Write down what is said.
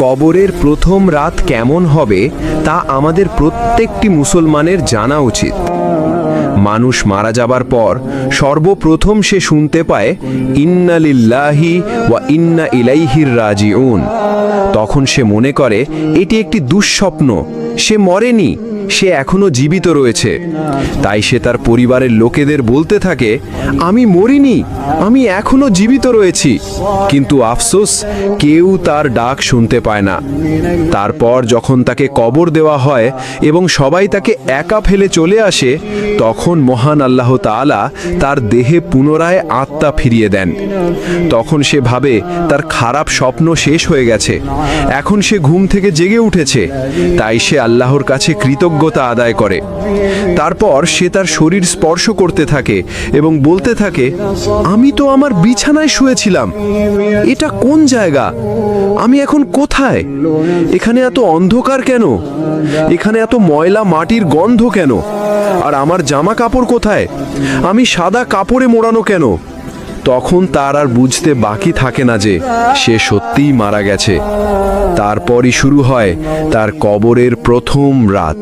কবরের প্রথম রাত কেমন হবে তা আমাদের প্রত্যেকটি মুসলমানের জানা উচিত। মানুষ মারা যাবার পর সর্বপ্রথম সে শুনতে পায় ইন্না লিল্লাহি ওয়া ইন্না ইলাইহির রাজিউন। তখন সে মনে করে এটি একটি দুঃস্বপ্ন, সে মরেনি, সে এখনো জীবিত রয়েছে। তাই সে তার পরিবারের লোকেদের বলতে থাকে, আমি মরিনি, আমি এখনো জীবিত রয়েছি। কিন্তু আফসোস, কেউ তার ডাক শুনতে পায় না। তারপর যখন তাকে কবর দেওয়া হয় এবং সবাই তাকে একা ফেলে চলে আসে, তখন মহান আল্লাহ তাআলা তার দেহে পুনরায় আত্মা ফিরিয়ে দেন। তখন সে ভাবে তার খারাপ স্বপ্ন শেষ হয়ে গেছে, এখন সে ঘুম থেকে জেগে উঠেছে। তাই সে আল্লাহর কাছে কৃতজ্ঞতা আদায় করে। তারপর সে তার শরীর স্পর্শ করতে থাকে এবং বলতে থাকে, আমি তো আমার বিছানায় শুয়েছিলাম, এটা কোন জায়গা, আমি এখন কোথায়, এখানে এত অন্ধকার কেন, এখানে এত ময়লা মাটির গন্ধ কেন, আর আমার জামা কাপড় কোথায়, আমি সাদা কাপড়ে মোড়ানো কেন। তখন তার আর বুঝতে বাকি থাকে না যে সে সত্যিই মারা গেছে। তারপরই শুরু হয় তার কবরের প্রথম রাত।